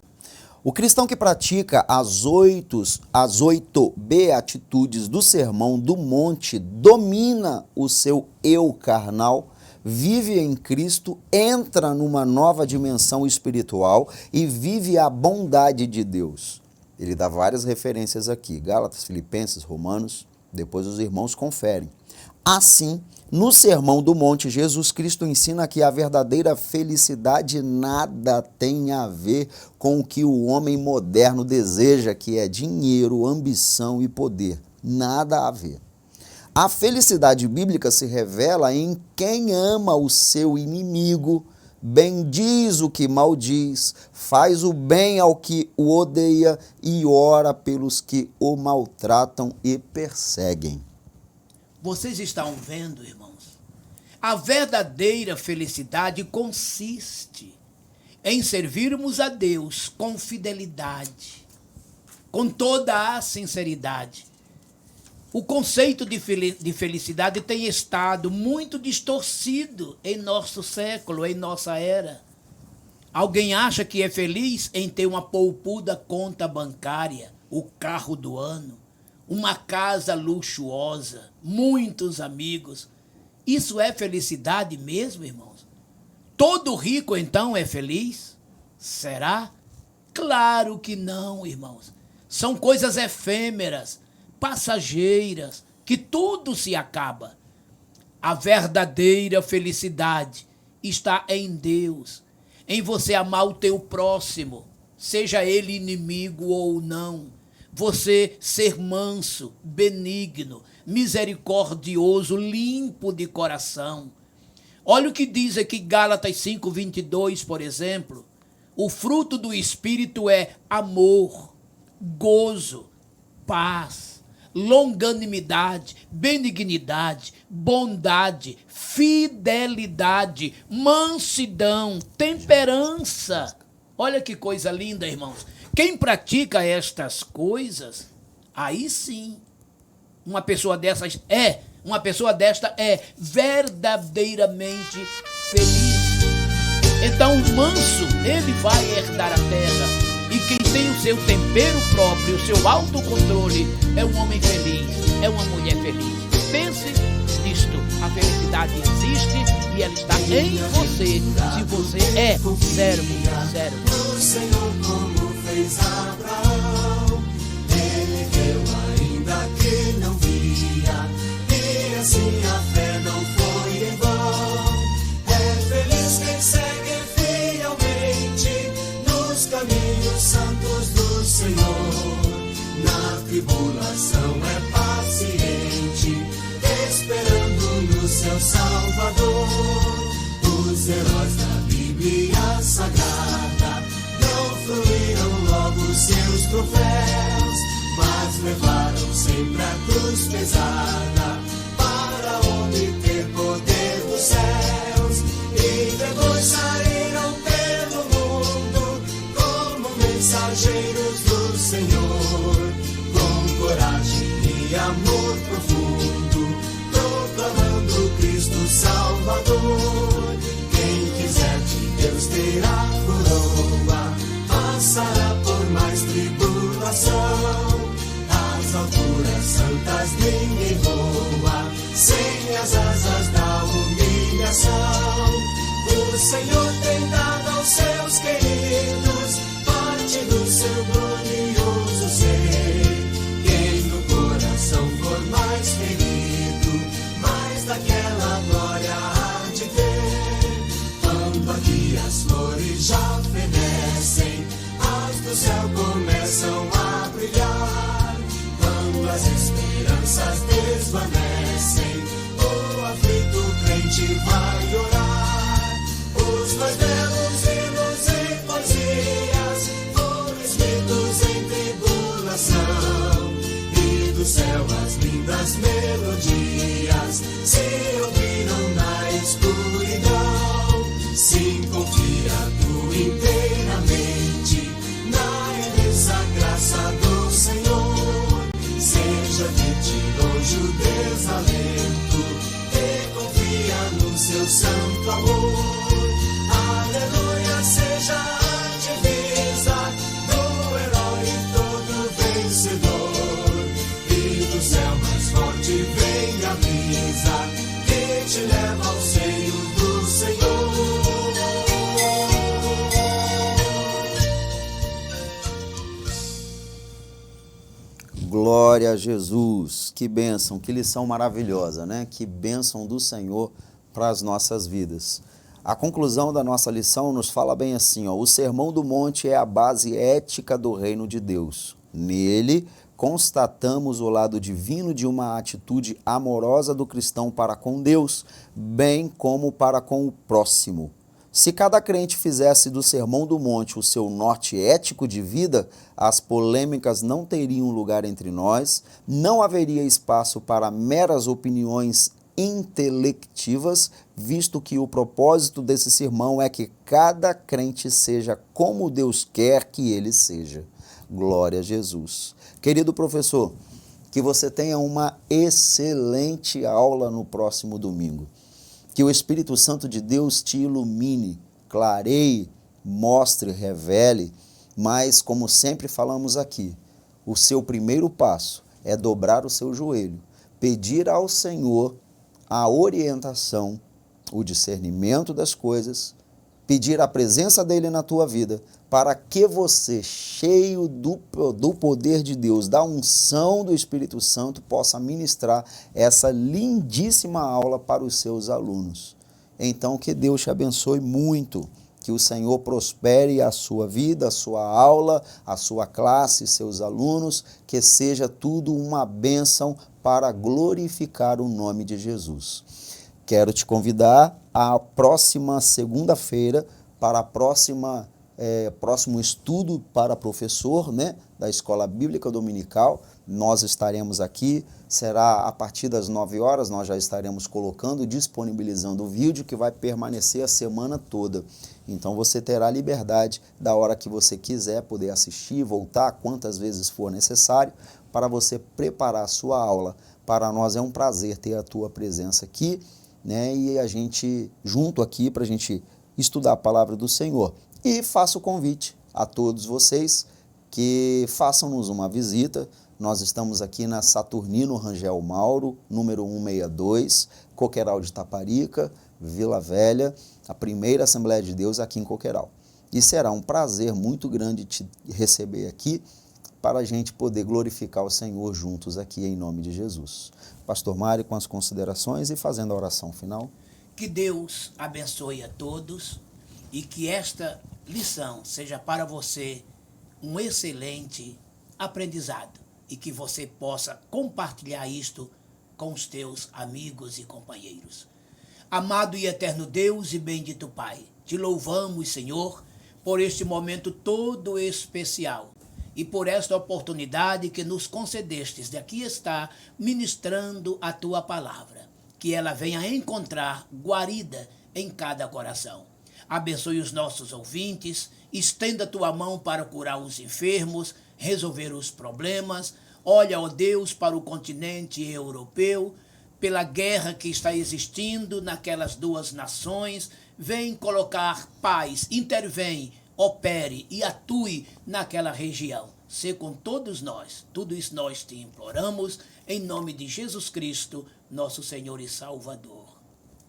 O cristão que pratica as oito beatitudes do Sermão do Monte domina o seu eu carnal, vive em Cristo, entra numa nova dimensão espiritual e vive a bondade de Deus. Ele dá várias referências aqui, Gálatas, Filipenses, Romanos, depois os irmãos conferem. Assim, no Sermão do Monte, Jesus Cristo ensina que a verdadeira felicidade nada tem a ver com o que o homem moderno deseja, que é dinheiro, ambição e poder. Nada a ver. A felicidade bíblica se revela em quem ama o seu inimigo, bendiz o que maldiz, faz o bem ao que o odeia e ora pelos que o maltratam e perseguem. Vocês estão vendo, irmãos? A verdadeira felicidade consiste em servirmos a Deus com fidelidade, com toda a sinceridade. O conceito de felicidade tem estado muito distorcido em nosso século, em nossa era. Alguém acha que é feliz em ter uma poupuda conta bancária, o carro do ano, uma casa luxuosa, muitos amigos. Isso é felicidade mesmo, irmãos? Todo rico, então, é feliz? Será? Claro que não, irmãos. São coisas efêmeras, passageiras, que tudo se acaba. A verdadeira felicidade está em Deus, em você amar o teu próximo, seja ele inimigo ou não. Você ser manso, benigno, misericordioso, limpo de coração. Olha o que diz aqui Gálatas 5:22, por exemplo. O fruto do Espírito é amor, gozo, paz, longanimidade, benignidade, bondade, fidelidade, mansidão, temperança. Olha que coisa linda, irmãos. Quem pratica estas coisas, aí sim, uma pessoa desta é verdadeiramente feliz. Então o manso, ele vai herdar a terra. E quem tem o seu tempero próprio, o seu autocontrole, é um homem feliz, é uma mulher feliz. Pense nisto, a felicidade existe e ela está em você, se você é servo. fez Abraão. Ele viu ainda que não via, e assim a fé não foi em vão. É feliz quem segue fielmente nos caminhos santos do Senhor. Na tribulação é paciente, esperando no seu Salvador. Os heróis da Bíblia Sagrada não fluíram logo seus troféus, mas levaram sempre a cruz pesada para obter poder dos céus. E depois saíram pelo mundo como mensageiros do Senhor, com coragem e amor profundo, proclamando Cristo Salvador. Quem quiser de Deus terá coroa, passará por mais tribulação. As alturas santas ninguém voa, sem as asas da humilhação. O Senhor tem dado aos seus queridos parte do seu glorioso ser. Quem no coração for mais ferido, mais daquela glória há de ter. Quando aqui as flores já fenecem, as do céu começam a brilhar. Quando as esperanças desvanecem, o aflito crente vai orar. Os mais belos hinos em poesias foram escritos em tribulação, e do céu as lindas melodias se ouviram na escuridão. Sim, confia tu inteiramente na imensa graça do Senhor. Seja de ti longe o desalento, e confia no seu santo amor. Aleluia, seja a divisa do herói todo vencedor. E do céu mais forte vem a brisa que te leva ao seio do Senhor. Glória a Jesus, que bênção, que lição maravilhosa, né? Que bênção do Senhor para as nossas vidas. A conclusão da nossa lição nos fala bem assim, ó: o Sermão do Monte é a base ética do reino de Deus. Nele, constatamos o lado divino de uma atitude amorosa do cristão para com Deus, bem como para com o próximo. Se cada crente fizesse do Sermão do Monte o seu norte ético de vida, as polêmicas não teriam lugar entre nós, não haveria espaço para meras opiniões intelectivas, visto que o propósito desse sermão é que cada crente seja como Deus quer que ele seja. Glória a Jesus. Querido professor, que você tenha uma excelente aula no próximo domingo. Que o Espírito Santo de Deus te ilumine, clareie, mostre, revele, mas, como sempre falamos aqui, o seu primeiro passo é dobrar o seu joelho, pedir ao Senhor a orientação, o discernimento das coisas, pedir a presença dele na tua vida, para que você, cheio do poder de Deus, da unção do Espírito Santo, possa ministrar essa lindíssima aula para os seus alunos. Então, que Deus te abençoe muito, que o Senhor prospere a sua vida, a sua aula, a sua classe, seus alunos, que seja tudo uma bênção para glorificar o nome de Jesus. Quero te convidar à próxima segunda-feira para a próximo estudo para professor, né, da Escola Bíblica Dominical. Nós estaremos aqui, será a partir das 9 horas, nós já estaremos colocando, disponibilizando o vídeo que vai permanecer a semana toda. Então você terá liberdade da hora que você quiser poder assistir, voltar quantas vezes for necessário, para você preparar a sua aula. Para nós é um prazer ter a tua presença aqui, né, e a gente junto aqui para a gente estudar a palavra do Senhor. E faço o convite a todos vocês que façam-nos uma visita. Nós estamos aqui na Saturnino Rangel Mauro, número 162, Coqueiral de Taparica, Vila Velha, a primeira Assembleia de Deus aqui em Coqueiral. e será um prazer muito grande te receber aqui para a gente poder glorificar o Senhor juntos aqui em nome de Jesus. Pastor Mário, com as considerações e fazendo a oração final. Que Deus abençoe a todos e que esta lição seja para você um excelente aprendizado e que você possa compartilhar isto com os teus amigos e companheiros. Amado e eterno Deus e bendito Pai, te louvamos, Senhor, por este momento todo especial e por esta oportunidade que nos concedestes de aqui estar ministrando a tua palavra, que ela venha encontrar guarida em cada coração. Abençoe os nossos ouvintes, estenda a tua mão para curar os enfermos, resolver os problemas. Olha, ó Deus, para o continente europeu, pela guerra que está existindo naquelas duas nações. Vem colocar paz, intervém, opere e atue naquela região. Sê com todos nós. Tudo isso nós te imploramos, em nome de Jesus Cristo, nosso Senhor e Salvador.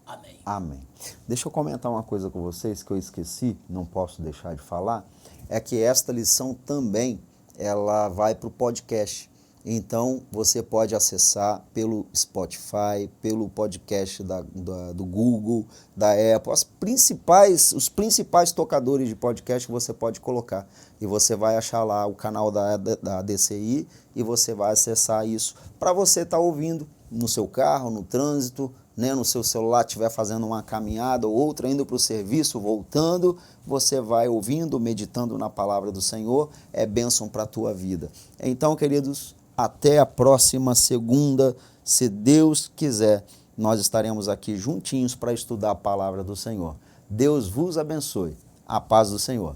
Amém. Amém. Deixa eu comentar uma coisa com vocês que eu esqueci, não posso deixar de falar, é que esta lição também, ela vai para o podcast. Então, você pode acessar pelo Spotify, pelo podcast do Google, da Apple, os principais tocadores de podcast que você pode colocar. E você vai achar lá o canal da DCI e você vai acessar isso para você estar ouvindo no seu carro, no trânsito, né, no seu celular, estiver fazendo uma caminhada ou outra, indo para o serviço, voltando, você vai ouvindo, meditando na palavra do Senhor, é bênção para a tua vida. Então, queridos, até a próxima segunda, se Deus quiser, nós estaremos aqui juntinhos para estudar a palavra do Senhor. Deus vos abençoe. A paz do Senhor.